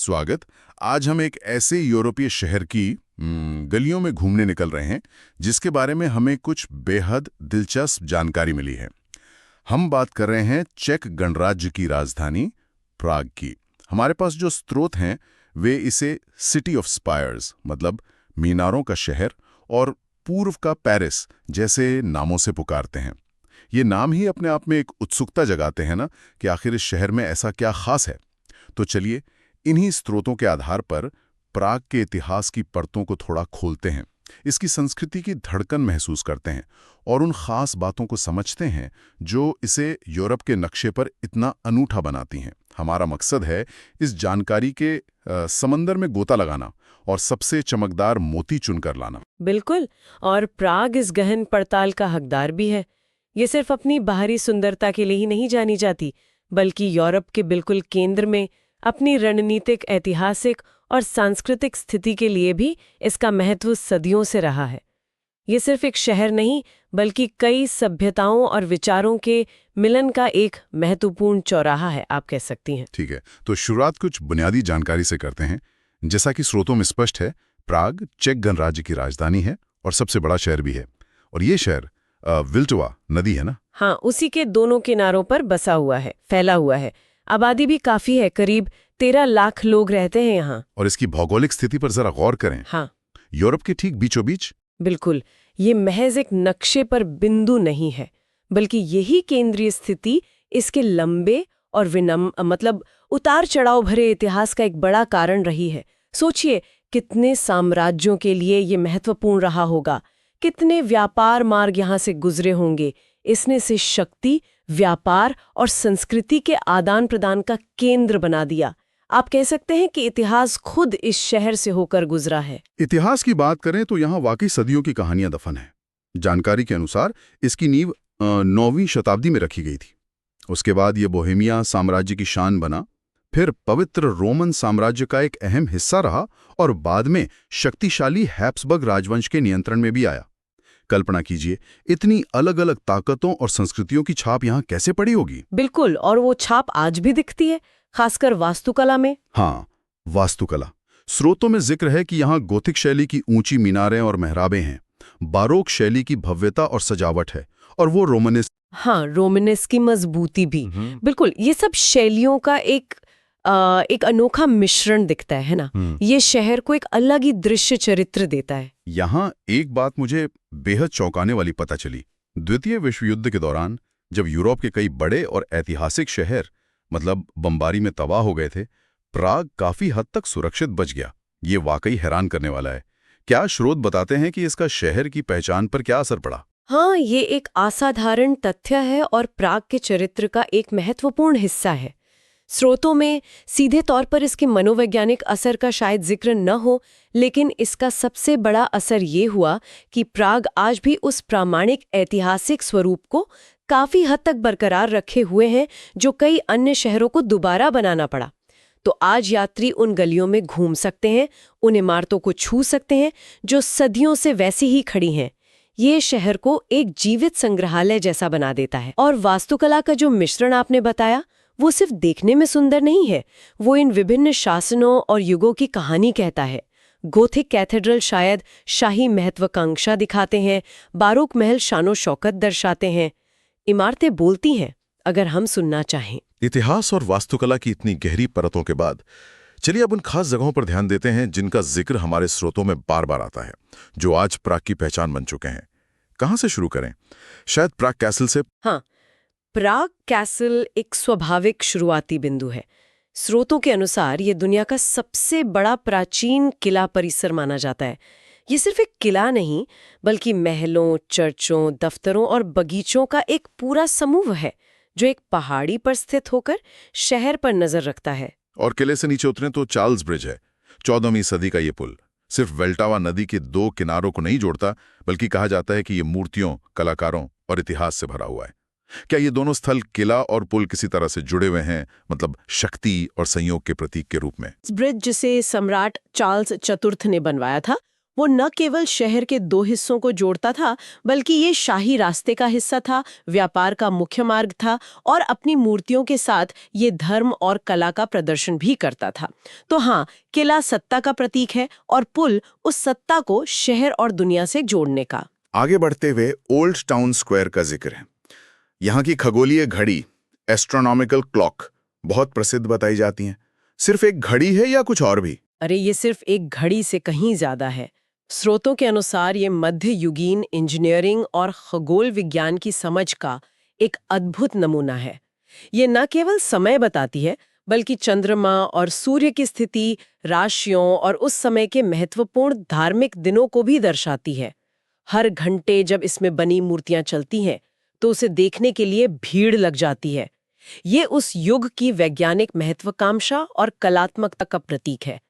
स्वागत। आज हम एक ऐसे यूरोपीय शहर की गलियों में घूमने निकल रहे हैं जिसके बारे में हमें कुछ बेहद दिलचस्प जानकारी मिली है। हम बात कर रहे हैं चेक गणराज्य की राजधानी प्राग की। हमारे पास जो स्रोत हैं वे इसे सिटी ऑफ स्पायर्स मतलब मीनारों का शहर और पूर्व का पेरिस जैसे नामों से पुकारते हैं। ये नाम ही अपने आप में एक उत्सुकता जगाते हैं ना कि आखिर इस शहर में ऐसा क्या खास है। तो चलिए इन्हीं स्रोतों के आधार पर प्राग के इतिहास की परतों को थोड़ा खोलते हैं, इसकी संस्कृति की धड़कन महसूस करते हैं और उन खास बातों को समझते हैं जो इसे यूरोप के नक्शे पर इतना अनूठा बनाती हैं। हमारा मकसद है इस जानकारी के समंदर में गोता लगाना और सबसे चमकदार मोती चुनकर लाना। बिल्कुल, और प्राग इस गहन पड़ताल का हकदार भी है। ये सिर्फ अपनी बाहरी सुंदरता के लिए ही नहीं जानी जाती, बल्कि यूरोप के बिल्कुल केंद्र में अपनी रणनीतिक, ऐतिहासिक और सांस्कृतिक स्थिति के लिए भी इसका महत्व सदियों से रहा है। ये सिर्फ एक शहर नहीं, बल्कि कई सभ्यताओं और विचारों के मिलन का एक महत्वपूर्ण चौराहा है, आप कह सकती हैं। ठीक है, तो शुरुआत कुछ बुनियादी जानकारी से करते हैं। जैसा कि स्रोतों में स्पष्ट है, प्राग चेक गणराज्य की राजधानी है और सबसे बड़ा शहर भी है। और ये शहर विल्टवा नदी है ना? हाँ, उसी के दोनों किनारों पर बसा हुआ है, फैला हुआ है। आबादी भी काफी है, करीब 13 लाख लोग रहते हैं यहाँ। और इसकी भौगोलिक स्थिति पर जरा गौर करें। हाँ, यूरोप के ठीक बीचों बीच। बिल्कुल, ये महज एक नक्शे पर बिंदु नहीं है, बल्कि यही केंद्रीय स्थिति इसके लंबे और मतलब उतार चढ़ाव भरे इतिहास का एक बड़ा कारण रही है। सोचिए, कितने साम्राज्यों के लिए ये महत्वपूर्ण रहा होगा, कितने व्यापार मार्ग यहाँ से गुजरे होंगे। इसने से शक्ति, व्यापार और संस्कृति के आदान प्रदान का केंद्र बना दिया। आप कह सकते हैं कि इतिहास खुद इस शहर से होकर गुजरा है। इतिहास की बात करें तो यहाँ वाकई सदियों की कहानियां दफन है। जानकारी के अनुसार इसकी नींव 9वीं शताब्दी में रखी गई थी। उसके बाद ये बोहेमिया साम्राज्य की शान बना, फिर पवित्र रोमन साम्राज्य का एक अहम हिस्सा रहा और बाद में शक्तिशाली हैब्सबर्ग राजवंश के नियंत्रण में भी आया। कल्पना कीजिए, इतनी अलग अलग ताकतों और संस्कृतियों की छाप यहाँ कैसे पड़ी होगी। बिल्कुल, और वो छाप आज भी दिखती है, खासकर वास्तुकला में। हाँ, वास्तुकला। स्रोतों में जिक्र है कि यहाँ गोथिक शैली की ऊंची मीनारें और मेहराबें हैं, बारोक शैली की भव्यता और सजावट है, और वो रोमनिस्ट। हाँ, रोमनेस की मजबूती भी। बिल्कुल, ये सब शैलियों का एक अनोखा मिश्रण दिखता है ना। ये शहर को एक अलग ही दृश्य चरित्र देता है। यहाँ एक बात मुझे बेहद चौंकाने वाली पता चली। द्वितीय विश्व युद्ध के दौरान जब यूरोप के कई बड़े और ऐतिहासिक शहर मतलब बमबारी में तबाह हो गए थे, प्राग काफी हद तक सुरक्षित बच गया। ये वाकई हैरान करने वाला है। क्या स्रोत बताते हैं कि इसका शहर की पहचान पर क्या असर पड़ा? हाँ, ये एक असाधारण तथ्य है और प्राग के चरित्र का एक महत्वपूर्ण हिस्सा है। स्रोतों में सीधे तौर पर इसके मनोवैज्ञानिक असर का शायद जिक्र न हो, लेकिन इसका सबसे बड़ा असर ये हुआ कि प्राग आज भी उस प्रामाणिक ऐतिहासिक स्वरूप को काफी हद तक बरकरार रखे हुए हैं जो कई अन्य शहरों को दोबारा बनाना पड़ा। तो आज यात्री उन गलियों में घूम सकते हैं, उन इमारतों को छू सकते हैं जो सदियों से वैसी ही खड़ी हैं। ये शहर को एक जीवित संग्रहालय जैसा बना देता है। और वास्तुकला का जो मिश्रण आपने बताया, वो सिर्फ देखने में सुंदर नहीं है, वो इन विभिन्न शासनों और युगों की कहानी कहता है। गोथिक कैथेड्रल शायद शाही महत्वाकांक्षा दिखाते हैं, बारोक महल शानो शौकत दर्शाते हैं। इमारतें बोलती हैं, अगर हम सुनना चाहें। इतिहास और वास्तुकला की इतनी गहरी परतों के बाद चलिए अब उन खास जगहों पर ध्यान देते हैं जिनका जिक्र हमारे स्रोतों में बार बार आता है, जो आज प्राग की पहचान बन चुके हैं। कहाँ से शुरू करें? शायद प्राग कैसल से। हाँ, प्राग कैसल एक स्वाभाविक शुरुआती बिंदु है। स्रोतों के अनुसार ये दुनिया का सबसे बड़ा प्राचीन किला परिसर माना जाता है। ये सिर्फ एक किला नहीं, बल्कि महलों, चर्चों, दफ्तरों और बगीचों का एक पूरा समूह है जो एक पहाड़ी पर स्थित होकर शहर पर नजर रखता है। और किले से नीचे उतरे तो चार्ल्स ब्रिज है, 14वीं सदी का ये पुल सिर्फ वेल्टावा नदी के दो किनारों को नहीं जोड़ता, बल्कि कहा जाता है कि ये मूर्तियों, कलाकारों और इतिहास से भरा हुआ है। क्या ये दोनों स्थल, किला और पुल, किसी तरह से जुड़े हुए हैं, मतलब शक्ति और संयोग के प्रतीक के रूप में? ब्रिज जिसे सम्राट चार्ल्स चतुर्थ ने बनवाया था, वो न केवल शहर के दो हिस्सों को जोड़ता था, बल्कि ये शाही रास्ते का हिस्सा था, व्यापार का मुख्य मार्ग था और अपनी मूर्तियों के साथ ये धर्म और कला का प्रदर्शन भी करता था। तो हाँ, किला सत्ता का प्रतीक है और पुल उस सत्ता को शहर और दुनिया से जोड़ने का। आगे बढ़ते हुए ओल्ड टाउन स्क्वायर का जिक्र है। यहाँ की खगोलीय घड़ी, एस्ट्रोनॉमिकल क्लॉक, बहुत प्रसिद्ध बताई जाती हैं। सिर्फ एक घड़ी है या कुछ और भी? अरे ये सिर्फ एक घड़ी से कहीं ज्यादा है। स्रोतों के अनुसार ये मध्य युगीन इंजीनियरिंग और खगोल विज्ञान की समझ का एक अद्भुत नमूना है। ये न केवल समय बताती है, बल्कि चंद्रमा और सूर्य की स्थिति, राशियों और उस समय के महत्वपूर्ण धार्मिक दिनों को भी दर्शाती है। हर घंटे जब इसमें बनी मूर्तियां चलती हैं, तो उसे देखने के लिए भीड़ लग जाती है। ये उस युग की वैज्ञानिक महत्वाकांक्षा और कलात्मकता का प्रतीक है।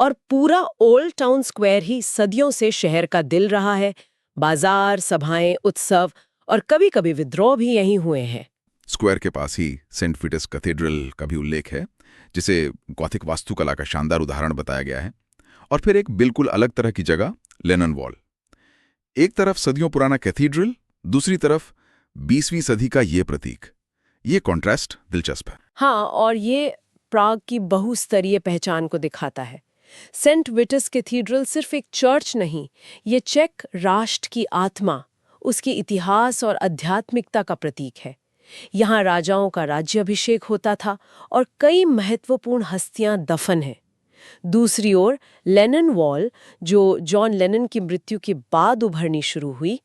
और पूरा ओल्ड टाउन स्क्वायर ही सदियों से शहर का दिल रहा है। बाजार, सभाएं, उत्सव और कभी-कभी विद्रोह भी यहीं हुए हैं। स्क्वायर के पास ही सेंट पीटर्स कैथेड्रल का भी उल्लेख है, जिसे गॉथिक वास्तुकला का शानदार उदाहरण बताया गया है। और फिर एक बिल्कुल अलग तरह की जगह, लेनन वॉल। एक तरफ सदियों पुराना कैथेड्रल, दूसरी तरफ 20वीं सदी का ये प्रतीक। ये कॉन्ट्रास्ट दिलचस्प है। हाँ, और ये प्राग की बहुस्तरीय पहचान को दिखाता है। सेंट विटस कैथेड्रल सिर्फ एक चर्च नहीं, ये चेक राष्ट्र की आत्मा, उसके इतिहास और आध्यात्मिकता का प्रतीक है। यहाँ राजाओं का राज्याभिषेक होता था और कई महत्वपूर्ण हस्तियां दफन हैं। दूसरी ओर लेनन वॉल, जो जॉन लेनन की मृत्यु के बाद उभरनी शुरू हुई,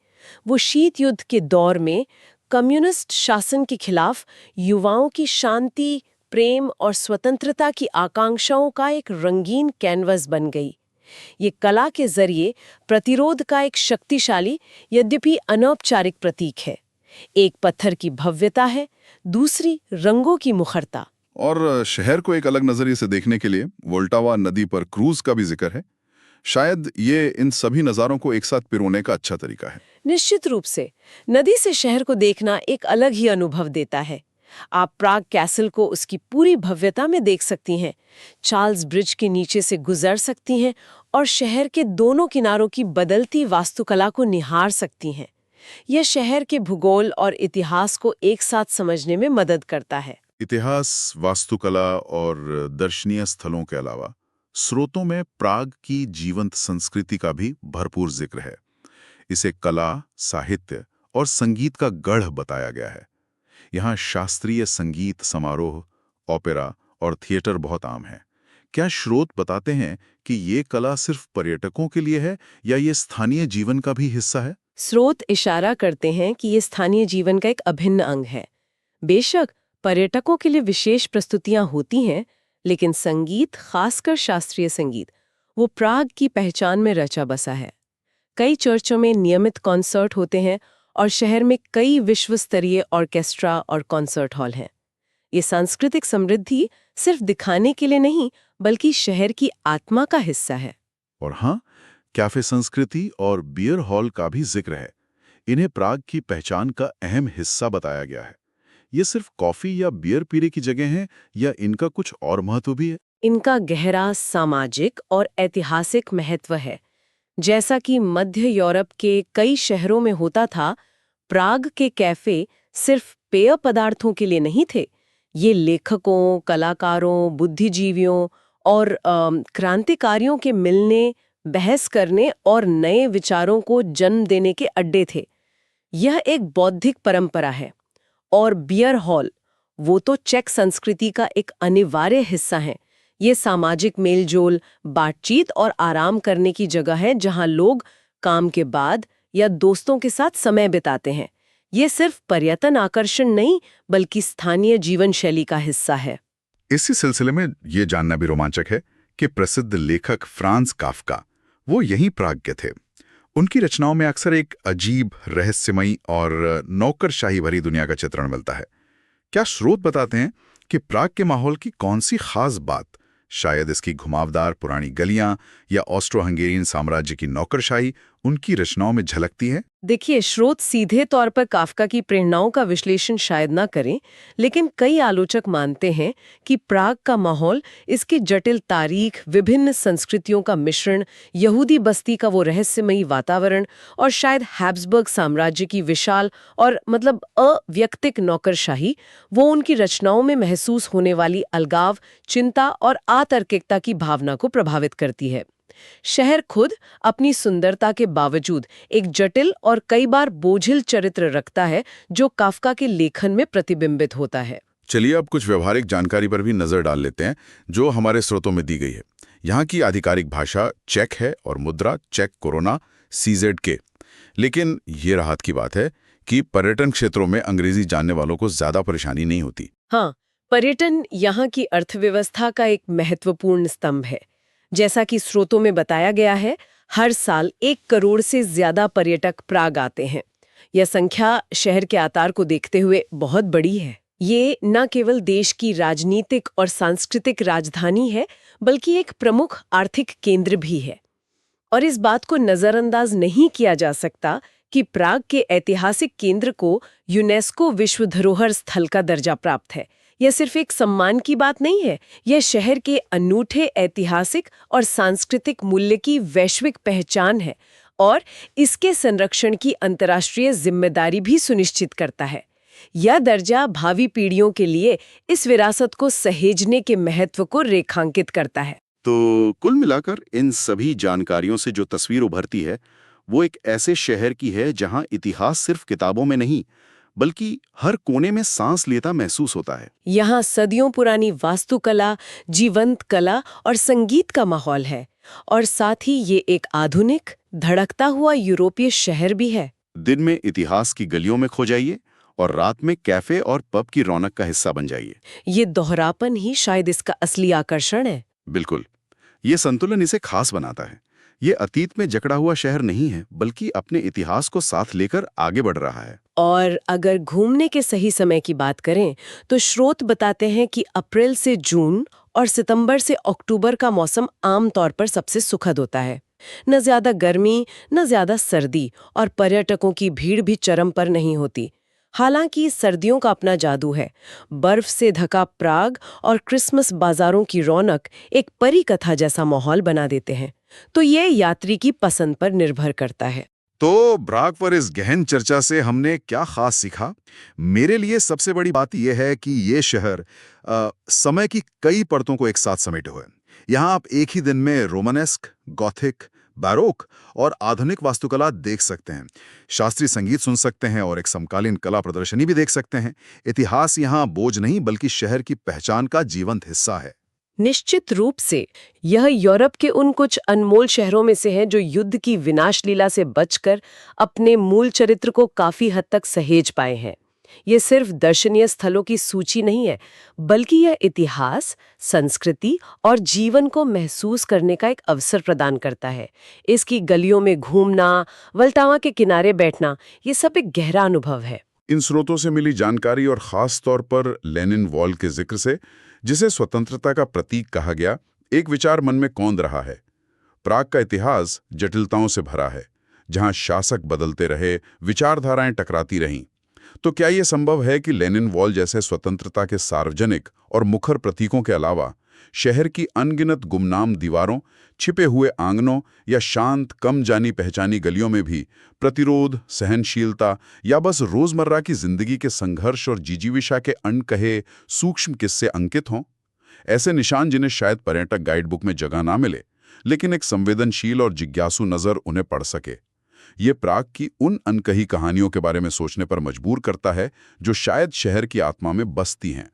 वो शीत युद्ध के दौर में कम्युनिस्ट शासन के खिलाफ युवाओं की शांति, प्रेम और स्वतंत्रता की आकांक्षाओं का एक रंगीन कैनवस बन गई। ये कला के जरिए प्रतिरोध का एक शक्तिशाली यद्यपि अनौपचारिक प्रतीक है। एक पत्थर की भव्यता है, दूसरी रंगों की मुखरता। और शहर को एक अलग नजरिए से देखने के लिए वोल्टावा नदी पर क्रूज का भी जिक्र है। शायद ये इन सभी नज़ारों को एक साथ पिरोने का अच्छा तरीका है। निश्चित रूप से नदी से शहर को देखना एक अलग ही अनुभव देता है। आप प्राग कैसल को उसकी पूरी भव्यता में देख सकती हैं, चार्ल्स ब्रिज के नीचे से गुजर सकती हैं और शहर के दोनों किनारों की बदलती वास्तुकला को निहार सकती हैं। यह शहर के भूगोल और इतिहास को एक साथ समझने में मदद करता है। इतिहास, वास्तुकला और दर्शनीय स्थलों के अलावा स्रोतों में प्राग की जीवंत संस्कृति का भी भरपूर जिक्र है। इसे कला, साहित्य और संगीत का गढ़ बताया गया है। यहाँ शास्त्रीय संगीत समारोह, ओपेरा और थिएटर बहुत आम है। क्या स्रोत बताते हैं कि ये कला सिर्फ पर्यटकों के लिए है या ये स्थानीय जीवन का भी हिस्सा है? स्रोत इशारा करते हैं कि ये स्थानीय जीवन का एक अभिन्न अंग है। बेशक पर्यटकों के लिए विशेष प्रस्तुतियां होती हैं, लेकिन संगीत, खासकर शास्त्रीय संगीत, वो प्राग की पहचान में रचा बसा है। कई चर्चों में नियमित कॉन्सर्ट होते हैं और शहर में कई विश्व स्तरीय ऑर्केस्ट्रा और कॉन्सर्ट हॉल हैं। ये सांस्कृतिक समृद्धि सिर्फ दिखाने के लिए नहीं, बल्कि शहर की आत्मा का हिस्सा है। और हाँ, कैफे संस्कृति और बियर हॉल का भी जिक्र है। इन्हें प्राग की पहचान का अहम हिस्सा बताया गया है। ये सिर्फ कॉफी या बियर पीने की जगह हैं या इनका कुछ और महत्व भी है? इनका गहरा सामाजिक और ऐतिहासिक महत्व है। जैसा कि मध्य यूरोप के कई शहरों में होता था, प्राग के कैफे सिर्फ पेय पदार्थों के लिए नहीं थे। ये लेखकों, कलाकारों, बुद्धिजीवियों और क्रांतिकारियों के मिलने, बहस करने और नए विचारों को जन्म देने के अड्डे थे। यह एक बौद्धिक परंपरा है। और बियर हॉल, वो तो चेक संस्कृति का एक अनिवार्य हिस्सा है। ये सामाजिक मेलजोल, बातचीत और आराम करने की जगह है, जहां लोग काम के बाद या दोस्तों के साथ समय बिताते हैं। ये सिर्फ पर्यटन आकर्षण नहीं, बल्कि स्थानीय जीवन शैली का हिस्सा है। इसी सिलसिले में ये जानना भी रोमांचक है कि प्रसिद्ध लेखक फ्रांज काफ्का, वो यहीं प्राग के थे। उनकी रचनाओं में अक्सर एक अजीब, रहस्यमयी और नौकरशाही भरी दुनिया का चित्रण मिलता है। क्या स्रोत बताते हैं कि प्राग के माहौल की कौन सी खास बात, शायद इसकी घुमावदार पुरानी गलियां या ऑस्ट्रो हंगेरियन साम्राज्य की नौकरशाही, उनकी रचनाओं में झलकती है? देखिए, स्रोत सीधे तौर पर काफका की प्रेरणाओं का विश्लेषण शायद ना करें, लेकिन कई आलोचक मानते हैं कि प्राग का माहौल, इसकी जटिल तारीख, विभिन्न संस्कृतियों का मिश्रण, यहूदी बस्ती का वो रहस्यमयी वातावरण और शायद हैब्सबर्ग साम्राज्य की विशाल और अव्यक्तिक नौकरशाही, वो उनकी रचनाओं में महसूस होने वाली अलगाव, चिंता और अतार्किकता की भावना को प्रभावित करती है। शहर खुद अपनी सुंदरता के बावजूद एक जटिल और कई बार बोझिल चरित्र रखता है, जो काफका के लेखन में प्रतिबिंबित होता है। चलिए अब कुछ व्यवहारिक जानकारी पर भी नजर डाल लेते हैं जो हमारे स्रोतों में दी गई है। यहाँ की आधिकारिक भाषा चेक है और मुद्रा चेक कोरोना CZK। लेकिन ये राहत की बात है कि पर्यटन क्षेत्रों में अंग्रेजी जानने वालों को ज्यादा परेशानी नहीं होती। हाँ, पर्यटन यहाँ की अर्थव्यवस्था का एक महत्वपूर्ण स्तंभ है। जैसा कि स्रोतों में बताया गया है, हर साल 1 करोड़ से ज्यादा पर्यटक प्राग आते हैं। यह संख्या शहर के आकार को देखते हुए बहुत बड़ी है। ये न केवल देश की राजनीतिक और सांस्कृतिक राजधानी है, बल्कि एक प्रमुख आर्थिक केंद्र भी है। और इस बात को नजरअंदाज नहीं किया जा सकता कि प्राग के ऐतिहासिक केंद्र को यूनेस्को विश्व धरोहर स्थल का दर्जा प्राप्त है। यह सिर्फ एक सम्मान की बात नहीं है, यह शहर के अनूठे ऐतिहासिक और सांस्कृतिक मूल्य की वैश्विक पहचान है और इसके संरक्षण की अंतर्राष्ट्रीय जिम्मेदारी भी सुनिश्चित करता है। यह दर्जा भावी पीढ़ियों के लिए इस विरासत को सहेजने के महत्व को रेखांकित करता है। तो कुल मिलाकर इन सभी जानकारियों से जो तस्वीर उभरती है, वो एक ऐसे शहर की है जहां इतिहास सिर्फ किताबों में नहीं, बल्कि हर कोने में सांस लेता महसूस होता है। यहाँ सदियों पुरानी वास्तुकला, जीवंत कला और संगीत का माहौल है, और साथ ही ये एक आधुनिक, धड़कता हुआ यूरोपीय शहर भी है। दिन में इतिहास की गलियों में खो जाइए और रात में कैफे और पब की रौनक का हिस्सा बन जाइए। ये दोहरापन ही शायद इसका असली आकर्षण है। बिल्कुल, ये संतुलन इसे खास बनाता है। ये अतीत में जकड़ा हुआ शहर नहीं है, बल्कि अपने इतिहास को साथ लेकर आगे बढ़ रहा है। और अगर घूमने के सही समय की बात करें, तो स्रोत बताते हैं कि अप्रैल से जून और सितंबर से अक्टूबर का मौसम आमतौर पर सबसे सुखद होता है। न ज्यादा गर्मी, न ज्यादा सर्दी, और पर्यटकों की भीड़ भी चरम पर नहीं होती। हालांकि सर्दियों का अपना जादू है। बर्फ से ढका प्राग और क्रिसमस बाजारों की रौनक एक परी कथा जैसा माहौल बना देते हैं। तो ये यात्री की पसंद पर निर्भर करता है। तो प्राग पर इस गहन चर्चा से हमने क्या खास सीखा? मेरे लिए सबसे बड़ी बात यह है कि ये शहर समय की कई परतों को एक साथ समेटे हुए। यहाँ आप एक ही दिन में रोमानेस्क, गॉथिक, बैरोक और आधुनिक वास्तुकला देख सकते हैं, शास्त्रीय संगीत सुन सकते हैं और एक समकालीन कला प्रदर्शनी भी देख सकते हैं। इतिहास यहाँ बोझ नहीं, बल्कि शहर की पहचान का जीवंत हिस्सा है। निश्चित रूप से यह यूरोप के उन कुछ अनमोल शहरों में से है जो युद्ध की विनाश लीला से बचकर अपने मूल चरित्र को काफी हद तक सहेज पाए हैं। ये सिर्फ दर्शनीय स्थलों की सूची नहीं है, बल्कि यह इतिहास, संस्कृति और जीवन को महसूस करने का एक अवसर प्रदान करता है। इसकी गलियों में घूमना, वल्टावा के किनारे बैठना, ये सब एक गहरा अनुभव है। इन स्रोतों से मिली जानकारी और खास तौर पर लेनिन वॉल के जिक्र से, जिसे स्वतंत्रता का प्रतीक कहा गया, एक विचार मन में कौंध रहा है। प्राग का इतिहास जटिलताओं से भरा है, जहां शासक बदलते रहे, विचारधाराएं टकराती रहीं। तो क्या यह संभव है कि लेनिन वॉल जैसे स्वतंत्रता के सार्वजनिक और मुखर प्रतीकों के अलावा शहर की अनगिनत गुमनाम दीवारों, छिपे हुए आंगनों या शांत, कम जानी पहचानी गलियों में भी प्रतिरोध, सहनशीलता या बस रोजमर्रा की जिंदगी के संघर्ष और जिजीविषा के अनकहे सूक्ष्म किस्से अंकित हों? ऐसे निशान जिन्हें शायद पर्यटक गाइडबुक में जगह ना मिले, लेकिन एक संवेदनशील और जिज्ञासु नजर उन्हें पढ़ सके। ये प्राग की उन अनकही कहानियों के बारे में सोचने पर मजबूर करता है जो शायद शहर की आत्मा में बसती हैं।